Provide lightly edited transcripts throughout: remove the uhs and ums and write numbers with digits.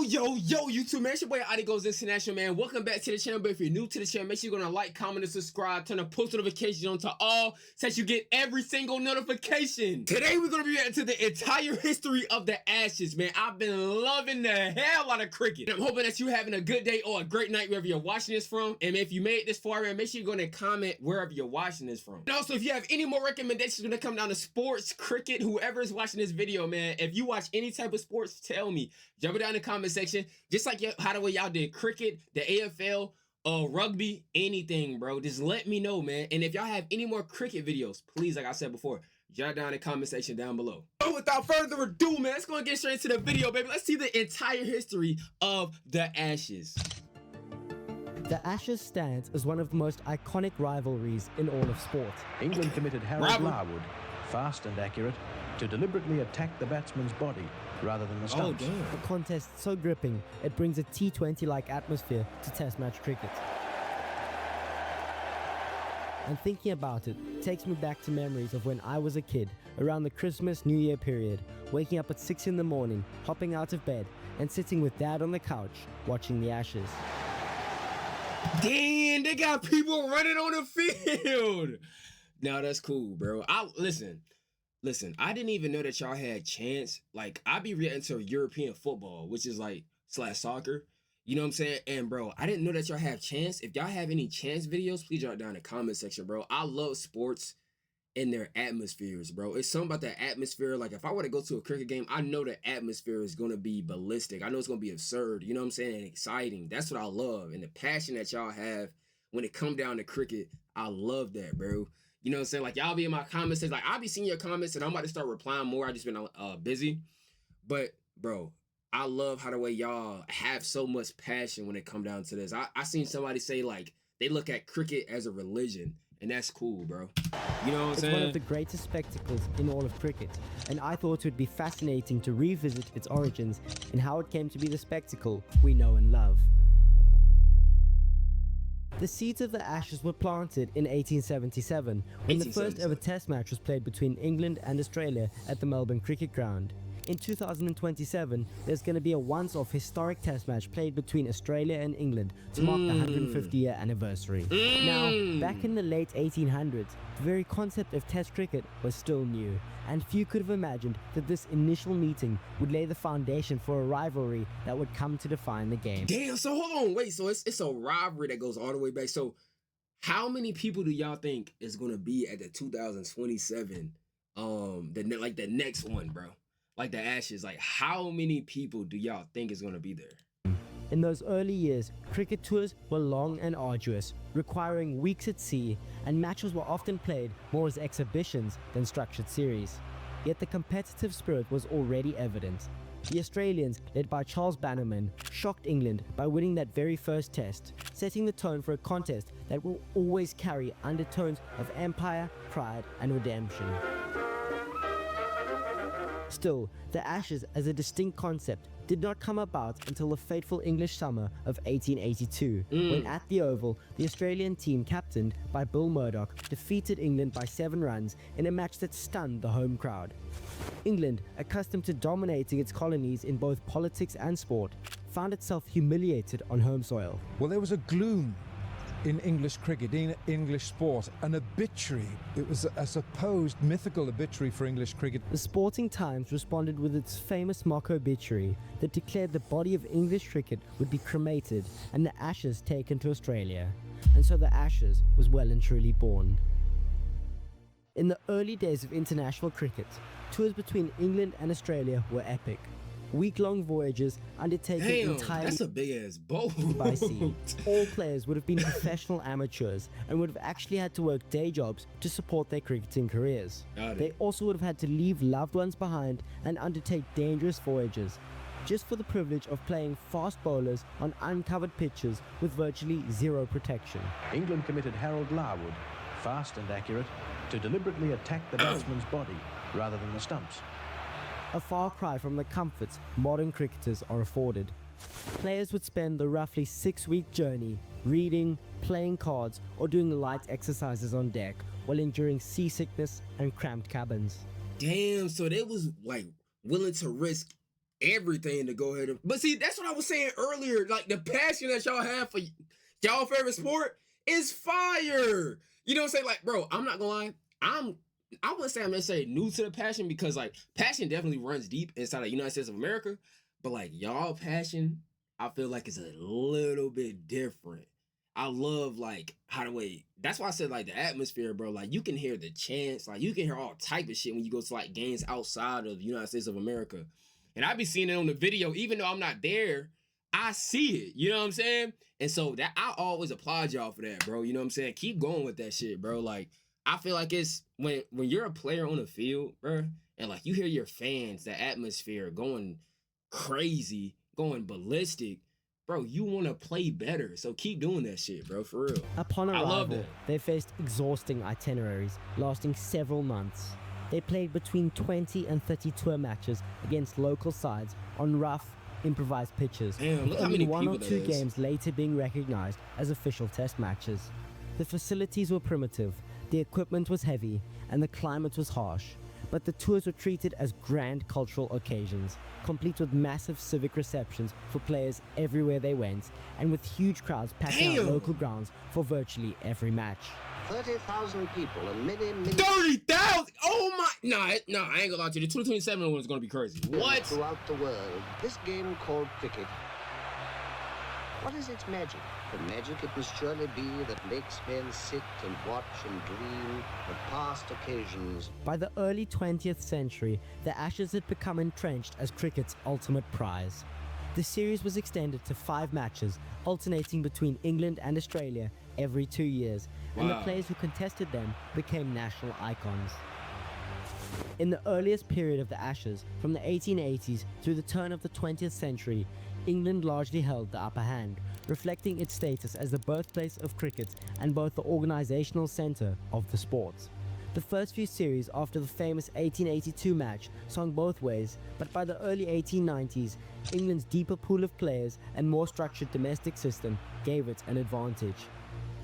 Yo, YouTube, man, it's your boy AuDii'sCRICKET International, man. Welcome back to the channel. But if you're new to the channel, make sure you're going to like, comment, and subscribe. Turn the post notifications on to all so that you get every single notification. Today, we're going to be reacting to the entire history of the Ashes, man. I've been loving the hell out of cricket. And I'm hoping that you're having a good day or a great night wherever you're watching this from. And if you made it this far, man, make sure you're going to comment wherever you're watching this from. And also, if you have any more recommendations when it comes down to sports, cricket, whoever is watching this video, man, if you watch any type of sports, tell me. Drop it down in the comment section. Just like how the way y'all did cricket, the AFL, rugby, anything, bro. Just let me know, man. And if y'all have any more cricket videos, please, like I said before, drop it down in the comment section down below. So without further ado, man, let's go and get straight into the video, baby. Let's see the entire history of the Ashes. The Ashes stands as one of the most iconic rivalries in all of sport. England committed Harold Larwood, fast and accurate, to deliberately attack the batsman's body rather than the stumps. A contest so gripping, it brings a T20-like atmosphere to Test match cricket. And thinking about it takes me back to memories of when I was a kid, around the Christmas, New Year period, waking up at 6 in the morning, hopping out of bed, and sitting with Dad on the couch, watching the Ashes. Damn, they got people running on the field. Now that's cool, bro. Listen, I didn't even know that y'all had chance. Like, I be reacting to European football, which is like / soccer. You know what I'm saying? And bro, I didn't know that y'all have chance. If y'all have any chance videos, please drop it down in the comment section, bro. I love sports and their atmospheres, bro. It's something about that atmosphere. Like, if I were to go to a cricket game, I know the atmosphere is gonna be ballistic. I know it's gonna be absurd. You know what I'm saying? And exciting. That's what I love. And the passion that y'all have when it come down to cricket, I love that, bro. You know what I'm saying? Like, y'all be in my comments. Like, I'll be seeing your comments, and I'm about to start replying more. I just been busy. But, bro, I love how the way y'all have so much passion when it come down to this. I seen somebody say, like, they look at cricket as a religion, and that's cool, bro. You know what I'm saying? It's one of the greatest spectacles in all of cricket, and I thought it would be fascinating to revisit its origins and how it came to be the spectacle we know and love. The seeds of the Ashes were planted in 1877, when the first ever Test match was played between England and Australia at the Melbourne Cricket Ground. In 2027, there's going to be a once-off historic Test match played between Australia and England to mark the 150-year anniversary. Now, back in the late 1800s, the very concept of Test cricket was still new, and few could have imagined that this initial meeting would lay the foundation for a rivalry that would come to define the game. Damn, so hold on, wait, so it's a rivalry that goes all the way back. So how many people do y'all think is going to be at the 2027, the next one, bro? Like the Ashes, like how many people do y'all think is going to be there? In those early years, cricket tours were long and arduous, requiring weeks at sea, and matches were often played more as exhibitions than structured series. Yet the competitive spirit was already evident. The Australians, led by Charles Bannerman, shocked England by winning that very first test, setting the tone for a contest that will always carry undertones of empire, pride, and redemption. Still, the Ashes as a distinct concept did not come about until the fateful English summer of 1882, when at the Oval, the Australian team captained by Bill Murdoch defeated England by 7 runs in a match that stunned the home crowd. England, accustomed to dominating its colonies in both politics and sport, found itself humiliated on home soil. Well, there was a gloom in English cricket, in English sport, an obituary. It was a supposed mythical obituary for English cricket. The Sporting Times responded with its famous mock obituary that declared the body of English cricket would be cremated and the Ashes taken to Australia. And so the Ashes was well and truly born. In the early days of international cricket, tours between England and Australia were epic. Week-long voyages undertaken entirely that's a big-ass boat by sea. All players would have been professional amateurs and would have actually had to work day jobs to support their cricketing careers. They also would have had to leave loved ones behind and undertake dangerous voyages, just for the privilege of playing fast bowlers on uncovered pitches with virtually zero protection. England committed Harold Larwood, fast and accurate, to deliberately attack the batsman's body rather than the stumps. A far cry from the comforts modern cricketers are afforded. Players would spend the roughly 6-week journey reading, playing cards, or doing light exercises on deck while enduring seasickness and cramped cabins. Damn, so they was like willing to risk everything to go ahead and. But see, that's what I was saying earlier. Like the passion that y'all have for y'all favorite sport is fire. You know what I'm saying? Like, bro, I'm not gonna lie. I wouldn't say I'm necessarily new to the passion because like passion definitely runs deep inside the United States of America. But like y'all passion, I feel like it's a little bit different. I love like how the way that's why I said like the atmosphere, bro. Like you can hear the chants, like you can hear all type of shit when you go to like games outside of the United States of America. And I be seeing it on the video, even though I'm not there, I see it. You know what I'm saying? And so that I always applaud y'all for that, bro. You know what I'm saying? Keep going with that shit, bro. Like I feel like it's when you're a player on the field, bro, and like you hear your fans, the atmosphere going crazy, going ballistic. Bro, you want to play better, so keep doing that shit, bro, for real. Upon I love arrival, that. they faced exhausting itineraries, lasting several months. They played between 20 and 30 tour matches against local sides on rough, improvised pitches, Damn, with look how only many one or people two that is. games later being recognized as official test matches. The facilities were primitive, the equipment was heavy, and the climate was harsh. But the tours were treated as grand cultural occasions, complete with massive civic receptions for players everywhere they went, and with huge crowds packing out Damn. local grounds for virtually every match. 30,000 people and many 30,000! Oh my! Nah, I ain't gonna lie to you. The 2027 one is gonna be crazy. What? throughout the world. This game called cricket. What is its magic? The magic it must surely be that makes men sit and watch and dream of past occasions. By the early 20th century, the Ashes had become entrenched as cricket's ultimate prize. The series was extended to 5 matches, alternating between England and Australia every 2 years, and the Wow. players who contested them became national icons. In the earliest period of the Ashes, from the 1880s through the turn of the 20th century, England largely held the upper hand, reflecting its status as the birthplace of cricket and both the organisational centre of the sport. The first few series after the famous 1882 match swung both ways, but by the early 1890s, England's deeper pool of players and more structured domestic system gave it an advantage.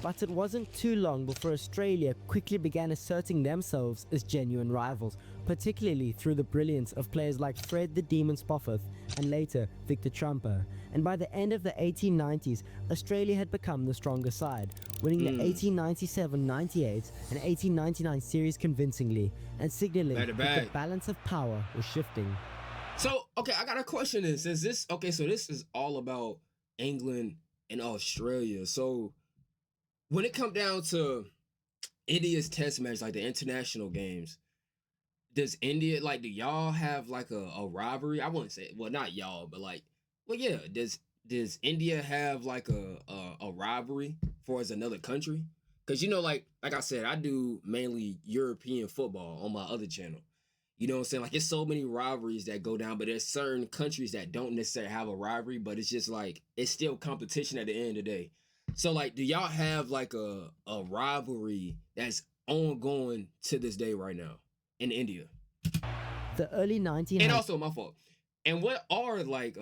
But it wasn't too long before Australia quickly began asserting themselves as genuine rivals, particularly through the brilliance of players like Fred the Demon Spofforth and later Victor Trumper. And by the end of the 1890s, Australia had become the stronger side, winning the 1897-98 and 1899 series convincingly, and signaling Back to that the back. balance of power was shifting. So, okay, I got a question then. Since this, okay, so this is all about England and Australia. So, when it come down to India's test match, like the international games, does India, like, do y'all have like a rivalry? I wouldn't say, well, not y'all, but like, well, yeah, does India have like a rivalry for as another country? Because, you know, like I said, I do mainly European football on my other channel. You know what I'm saying? Like, it's so many rivalries that go down, but there's certain countries that don't necessarily have a rivalry, but it's just like, it's still competition at the end of the day. So, like, do y'all have like a rivalry that's ongoing to this day right now in India? The early 1900s. And also, my fault. And what are like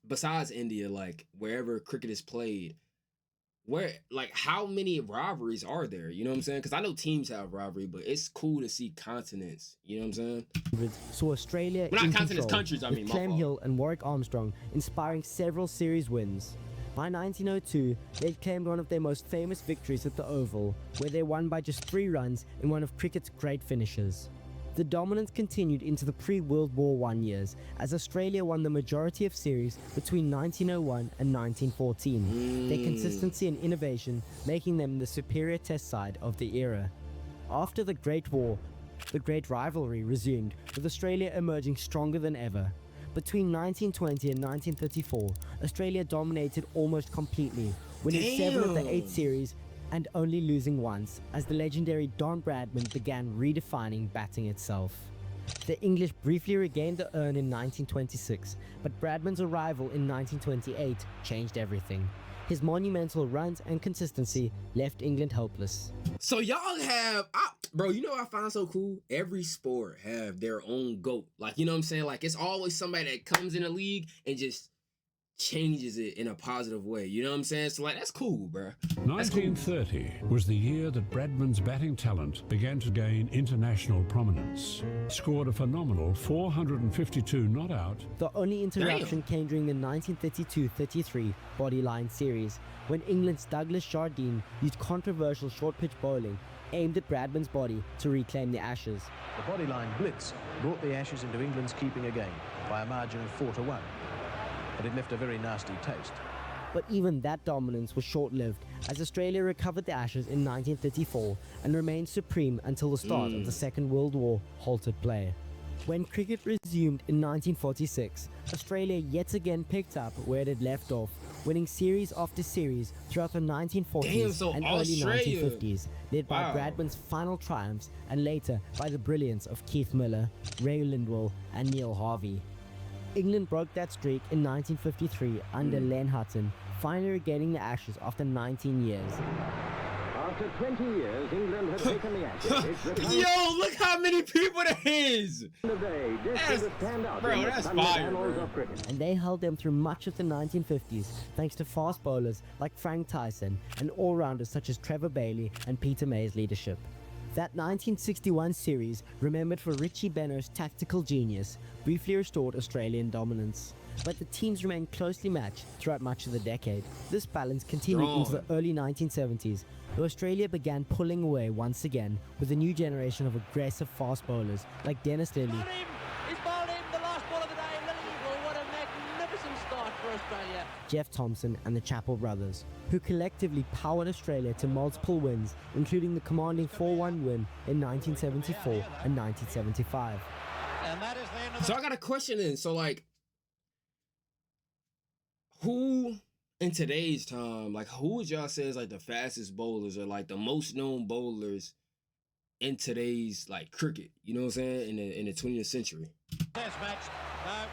besides India, like wherever cricket is played, where like how many rivalries are there? You know what I'm saying? Because I know teams have rivalry, but it's cool to see continents. You know what I'm saying? Saw Australia Well, not in continents, control, countries, I with mean, my Clem fault. Hill and Warwick Armstrong inspiring several series wins. By 1902, they claimed one of their most famous victories at the Oval, where they won by just 3 runs in one of cricket's great finishes. The dominance continued into the pre-World War I years, as Australia won the majority of series between 1901 and 1914, their consistency and innovation making them the superior test side of the era. After the Great War, the great rivalry resumed, with Australia emerging stronger than ever. Between 1920 and 1934, Australia dominated almost completely, winning 7 of the 8 Damn. series and only losing once, as the legendary Don Bradman began redefining batting itself. The English briefly regained the urn in 1926, but Bradman's arrival in 1928 changed everything. His monumental runs and consistency left England helpless. So y'all have, bro, you know what I find so cool? Every sport have their own GOAT. Like, you know what I'm saying? Like, it's always somebody that comes in the league and just changes it in a positive way. You know what I'm saying? So like, that's cool, bro. That's cool. 1930 was the year that Bradman's batting talent began to gain international prominence. Scored a phenomenal 452 not out. The only interruption came during the 1932-33 Bodyline series, when England's Douglas Jardine used controversial short-pitch bowling aimed at Bradman's body to reclaim the Ashes. The Bodyline blitz brought the Ashes into England's keeping again by a margin of 4-1. But it left a very nasty taste. But even that dominance was short-lived, as Australia recovered the Ashes in 1934 and remained supreme until the start of the Second World War halted play. When cricket resumed in 1946, Australia yet again picked up where it had left off, winning series after series throughout the 1940s and early 1950s, led by Bradman's final triumphs and later by the brilliance of Keith Miller, Ray Lindwall and Neil Harvey. England broke that streak in 1953 under Len Hutton, finally regaining the Ashes after 19 years. After 20 years, England had taken the Ashes. Yo, look how many people there is! Bro, that's fire, bro. And they held them through much of the 1950s, thanks to fast bowlers like Frank Tyson and all-rounders such as Trevor Bailey and Peter May's leadership. That 1961 series, remembered for Richie Benaud's tactical genius, briefly restored Australian dominance. But the teams remained closely matched throughout much of the decade. This balance continued into the early 1970s, where Australia began pulling away once again with a new generation of aggressive fast bowlers like Dennis Lilly, He's bowled him the last ball of the day. Lilly, well, what a magnificent start for Australia. Jeff Thompson and the Chappell brothers, who collectively powered Australia to multiple wins, including the commanding 4-1 win in 1974 and 1975. And that is the end of So I got a question then. So like, who in today's time, like who would y'all say is like the fastest bowlers or like the most known bowlers in today's like cricket? You know what I'm saying? In the 20th century. Test match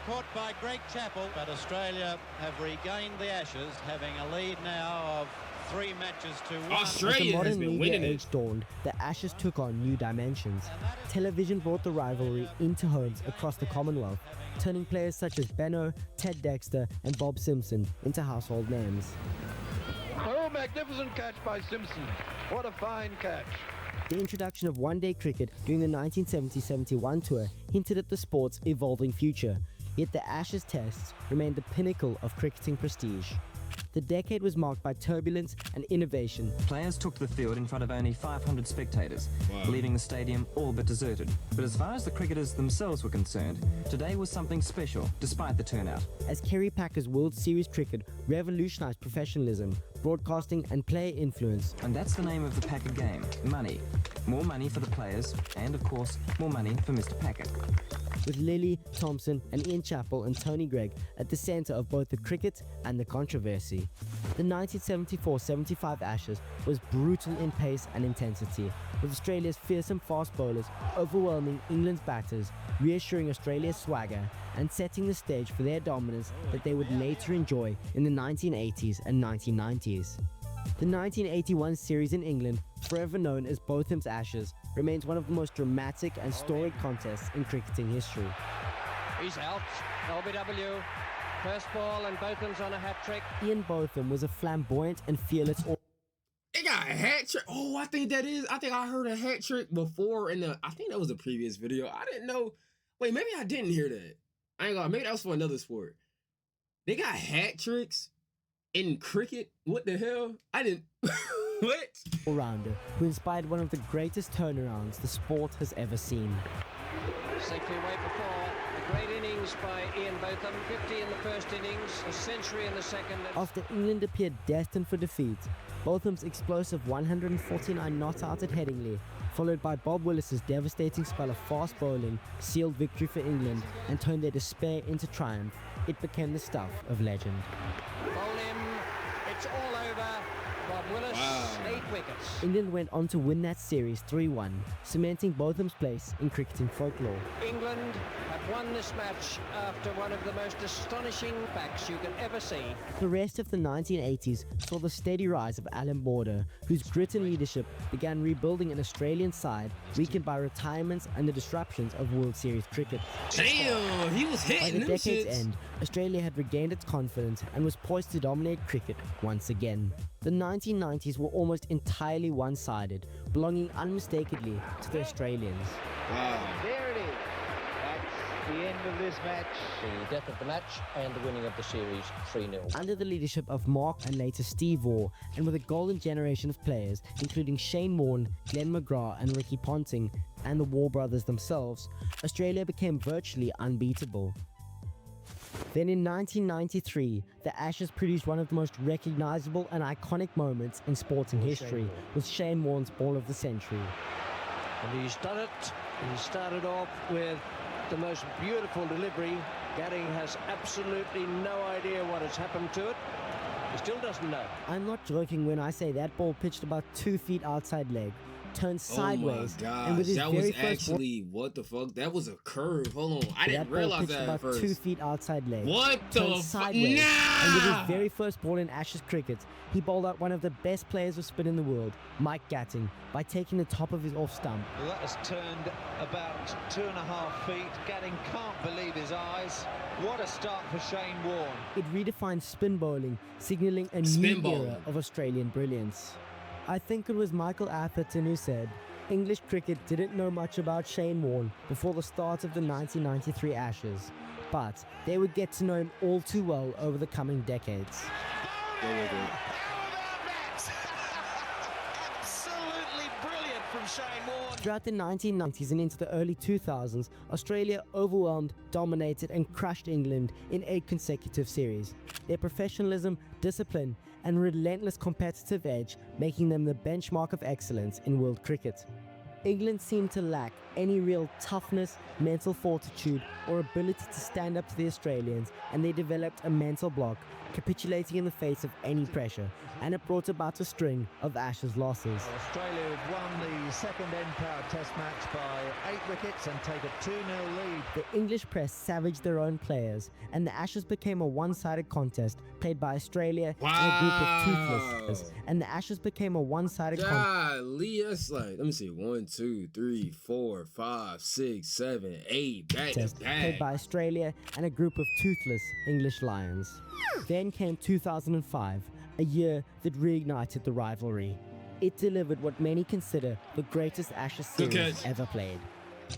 caught by Greg Chappell, but Australia have regained the Ashes, having a lead now of 3 matches to 1. Australia has been winning age dawned, the Ashes took on new dimensions. Television brought the rivalry into homes across the Commonwealth, turning players such as Benaud, Ted Dexter and Bob Simpson into household names. Oh, magnificent catch by Simpson. What a fine catch. The introduction of one-day cricket during the 1970-71 tour hinted at the sport's evolving future, yet the Ashes tests remained the pinnacle of cricketing prestige. The decade was marked by turbulence and innovation. Players took the field in front of only 500 spectators, leaving the stadium all but deserted. But as far as the cricketers themselves were concerned, today was something special, despite the turnout. As Kerry Packer's World Series cricket revolutionized professionalism, broadcasting and player influence. And that's the name of the Packer game, money. More money for the players, and of course, more money for Mr. Packer. With Lilly, Thompson and Ian Chappell and Tony Greig at the centre of both the cricket and the controversy. The 1974-75 Ashes was brutal in pace and intensity, with Australia's fearsome fast bowlers overwhelming England's batters, reassuring Australia's swagger and setting the stage for their dominance that they would later enjoy in the 1980s and 1990s. The 1981 series in England, forever known as Botham's Ashes, remains one of the most dramatic and storied contests in cricketing history. He's out. LBW. First ball and Botham's on a hat-trick. Ian Botham was a flamboyant and fearless... They got a hat trick. Oh, I think I heard a hat trick before I think that was a previous video. I didn't know. Wait, maybe I didn't hear that. I ain't gonna, maybe that was for another sport. They got hat tricks in cricket? What the hell? I didn't... What? All-rounder who inspired one of the greatest turnarounds the sport has ever seen. Safely away for 4. A great innings by Ian Botham. 50 in the first innings, a century in the second. After England appeared destined for defeat, Botham's explosive 149 not out at Headingley, followed by Bob Willis's devastating spell of fast bowling, sealed victory for England and turned their despair into triumph. It became the stuff of legend. Bowl him. It's all over. Bob Willis, 8 wickets. England went on to win that series 3-1, cementing Botham's place in cricketing folklore. England have won this match after one of the most astonishing backs you can ever see. The rest of the 1980s saw the steady rise of Alan Border, whose grit and leadership began rebuilding an Australian side weakened by retirements and the disruptions of World Series cricket. Damn, he was hitting By the them decade's shits. end, Australia had regained its confidence and was poised to dominate cricket once again. The 1990s were almost entirely one-sided, belonging unmistakably to the Australians. Wow. There it is. That's the end of this match. The death of the match and the winning of the series 3-0. Under the leadership of Mark and later Steve Waugh, and with a golden generation of players, including Shane Warne, Glenn McGrath and Ricky Ponting, and the Waugh brothers themselves, Australia became virtually unbeatable. Then in 1993, the Ashes produced one of the most recognisable and iconic moments in sporting history, with Shane Warne's ball of the century. And he's done it. He started off with the most beautiful delivery. Gary has absolutely no idea what has happened to it. He still doesn't know. I'm not joking when I say that ball pitched about 2 feet outside leg, turned sideways, oh my gosh, and with his that very was first actually what the fuck? That was a curve. Hold on, I didn't ball realize pitched that about at first. 2 feet outside leg. What the turned fuck? sideways, and with his Nah! very first ball in Ashes cricket, he bowled out one of the best players of spin in the world, Mike Gatting, by taking the top of his off stump. Well, that has turned about 2.5 feet. Gatting can't believe his eyes. What a start for Shane Warne. It redefined spin bowling, signalling a Spin new bowling. era of Australian brilliance. I think it was Michael Atherton who said, English cricket didn't know much about Shane Warne before the start of the 1993 Ashes, but they would get to know him all too well over the coming decades. Absolutely brilliant from Shane Warne. Throughout the 1990s and into the early 2000s, Australia overwhelmed, dominated and crushed England in 8 consecutive series. Their professionalism, discipline and relentless competitive edge making them the benchmark of excellence in world cricket. England seemed to lack any real toughness, mental fortitude or ability to stand up to the Australians, and they developed a mental block, capitulating in the face of any pressure, and it brought about a string of Ashes losses. Australia have won the second end-powered test match by 8 wickets and take a 2-0 lead. The English press savaged their own players, and the Ashes became a one-sided contest played by Australia and a group of toothless players, and the Ashes became a one-sided contest. Golly, that's like, let me see, 1, 2, 3, 4, 5, 6, 7, 8, back to Played back. by Australia and a group of toothless English Lions. Then came 2005, a year that reignited the rivalry. It delivered what many consider the greatest Ashes series ever played.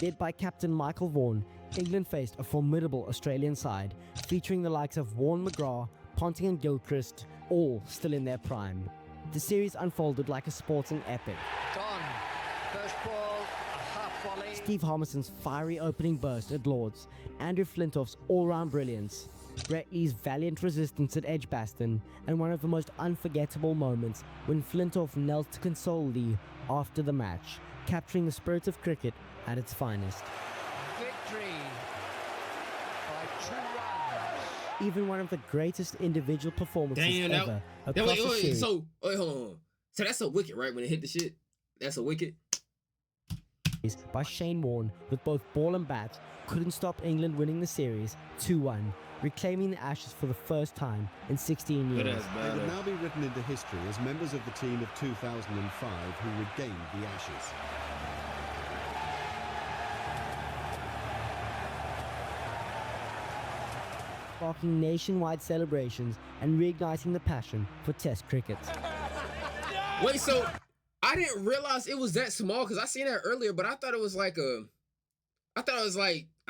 Led by captain Michael Vaughan, England faced a formidable Australian side, featuring the likes of Warne McGrath, Ponting and Gilchrist, all still in their prime. The series unfolded like a sporting epic. Gone. First ball, a half volley. Steve Harmison's fiery opening burst at Lord's, Andrew Flintoff's all-round brilliance, Brett Lee's valiant resistance at Edgbaston, and one of the most unforgettable moments when Flintoff knelt to console Lee after the match, capturing the spirit of cricket at its finest. Victory by 2 runs. Even one of the greatest individual performances Damn, ever that, across wait, the series. so, wait, hold on. So that's a wicket, right? When it hit the shit? That's a wicket? By Shane Warne, with both ball and bat, couldn't stop England winning the series 2-1, reclaiming the Ashes for the first time in 16 years. They would now be written into history as members of the team of 2005 who regained the Ashes. Sparking nationwide celebrations and reigniting the passion for Test cricket. Wait, so I didn't realize it was that small because I seen that earlier, but I thought it was like I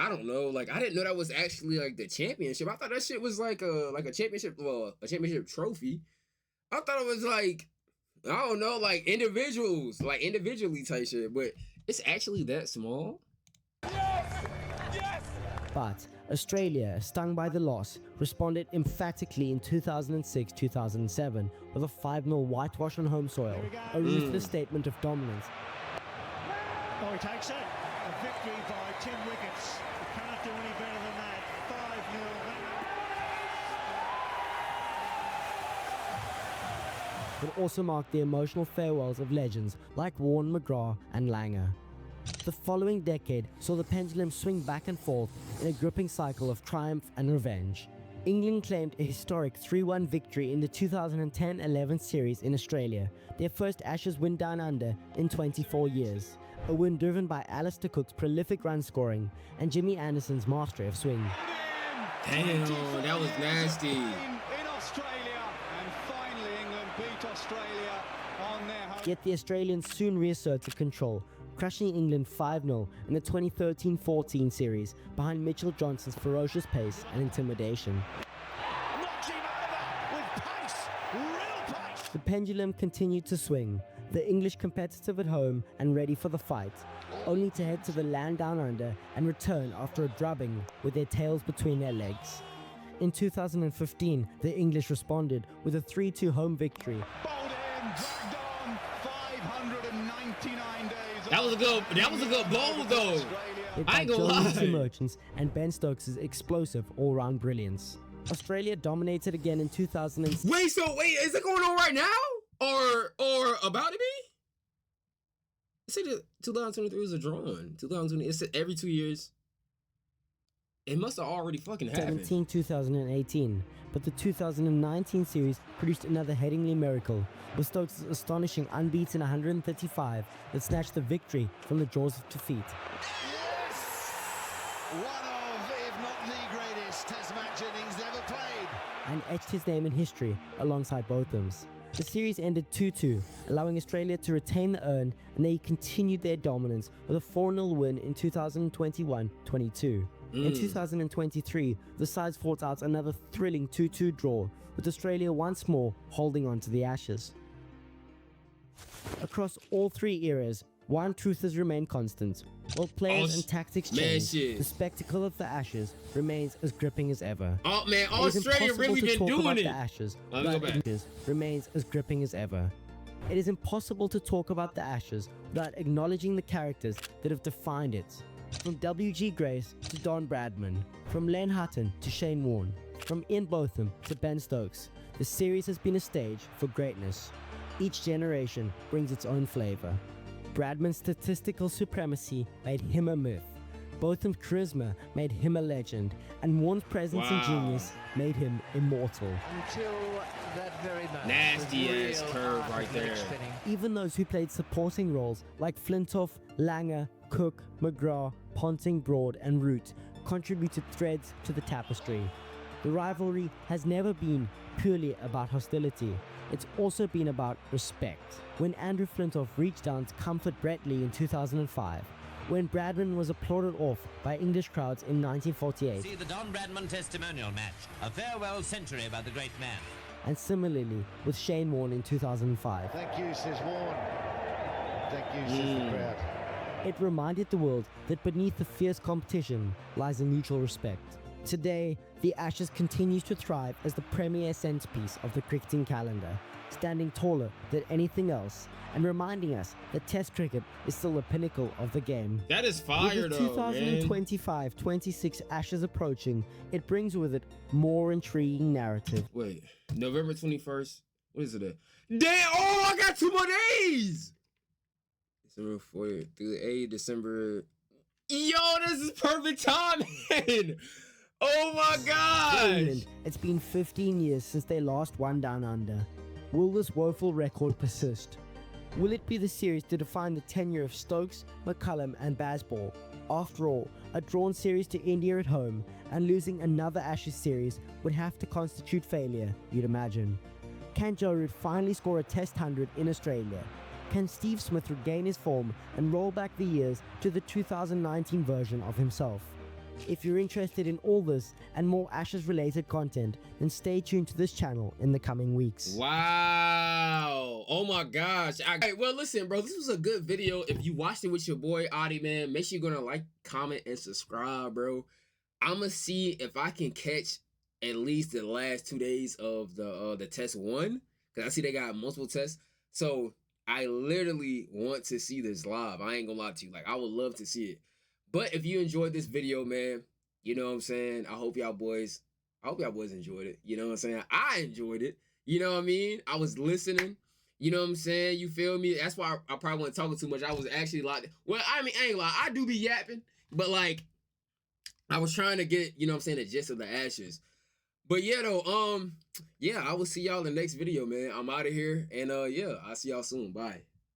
don't know, like I didn't know that was actually like the championship. I thought that shit was like a championship, well, a championship trophy. I thought it was like, I don't know, like individually type shit, but it's actually that small. But Australia, stung by the loss, responded emphatically in 2006-2007 with a 5-0 whitewash on home soil, a ruthless statement of dominance. Oh, he takes it. A victory by 10 wickets. You can't do any better than that. 5-0. But also marked the emotional farewells of legends like Warne, McGrath and Langer. The following decade saw the pendulum swing back and forth in a gripping cycle of triumph and revenge. England claimed a historic 3-1 victory in the 2010-11 series in Australia, their first Ashes win down under in 24 years. A win driven by Alistair Cook's prolific run scoring and Jimmy Anderson's mastery of swing. Damn, that was nasty. In Australia, and finally England beat Australia on their home. Yet the Australians soon reasserted control, crushing England 5-0 in the 2013-14 series behind Mitchell Johnson's ferocious pace and intimidation. Knocks him over with pace, real pace. The pendulum continued to swing, the English competitive at home and ready for the fight, only to head to the land down under and return after a drubbing with their tails between their legs. In 2015, the English responded with a 3-2 home victory. Bowled in, dragged on, 599 days. That was a good bowl though. I ain't gonna lie. Merchants and Ben Stokes' explosive all-round brilliance. Australia dominated again in 2006. Wait, is it going on right now? Or about to be? Say that 2023 was a drawn. 2020, it's every 2 years. It must have already fucking happened. 2018, but the 2019 series produced another Headingley miracle, with Stokes' astonishing unbeaten 135 that snatched the victory from the jaws of defeat. Yes! One of, if not the greatest Test match innings ever played. And etched his name in history alongside Botham's. The series ended 2-2, allowing Australia to retain the urn, and they continued their dominance with a 4-0 win in 2021-22. In 2023, the sides fought out another thrilling 2-2 draw, with Australia once more holding on to the Ashes. Across all three eras, one truth has remained constant. While players and tactics change, the spectacle of the Ashes remains as gripping as ever. Oh man, Australia really been doing it. The Ashes, remains as gripping as ever. It is impossible to talk about the Ashes without acknowledging the characters that have defined it. From W.G. Grace to Don Bradman, from Len Hutton to Shane Warne, from Ian Botham to Ben Stokes, the series has been a stage for greatness. Each generation brings its own flavor. Bradman's statistical supremacy made him a myth. Botham's charisma made him a legend, and Warne's presence and genius made him immortal. Until that very moment. Nasty ass curve right there. Even those who played supporting roles like Flintoff, Langer, Cook, McGrath, Ponting, Broad, and Root contributed threads to the tapestry. The rivalry has never been purely about hostility. It's also been about respect. When Andrew Flintoff reached down to comfort Brett Lee in 2005, when Bradman was applauded off by English crowds in 1948. See the Don Bradman testimonial match, a farewell century about the great man. And similarly with Shane Warne in 2005. Thank you, says Warne. Thank you, says the crowd. It reminded the world that beneath the fierce competition lies a mutual respect. Today, the Ashes continues to thrive as the premier centerpiece of the cricketing calendar, standing taller than anything else and reminding us that Test cricket is still the pinnacle of the game. That is fire, though, man. With the 2025-26 Ashes approaching, it brings with it more intriguing narrative. Wait, November 21st? What is it? Damn! Oh, I got 2 more days! December 4th through the 8th, December... Yo, this is perfect timing! Oh my God! England, it's been 15 years since they last won down under. Will this woeful record persist? Will it be the series to define the tenure of Stokes, McCullum and Bazball? After all, a drawn series to India at home and losing another Ashes series would have to constitute failure, you'd imagine. Can Joe Root finally score a Test 100 in Australia? Can Steve Smith regain his form and roll back the years to the 2019 version of himself? If you're interested in all this and more Ashes related content, then stay tuned to this channel in the coming weeks. Wow. Oh my gosh. Well, listen, bro, this was a good video. If you watched it with your boy Audi, man, make sure you're gonna like, comment, and subscribe, bro. I'ma see if I can catch at least the last 2 days of the Test 1, because I see they got multiple tests. So I literally want to see this live. I ain't gonna lie to you. Like, I would love to see it. But if you enjoyed this video, man, you know what I'm saying? I hope y'all boys enjoyed it. You know what I'm saying? I enjoyed it. You know what I mean? I was listening. You know what I'm saying? You feel me? That's why I probably wasn't talking too much. I was actually like, well, I mean, I ain't lie. I do be yapping, but like, I was trying to get, you know what I'm saying, the gist of the Ashes. But yeah, though, yeah, I will see y'all in the next video, man. I'm out of here. And yeah, I'll see y'all soon. Bye.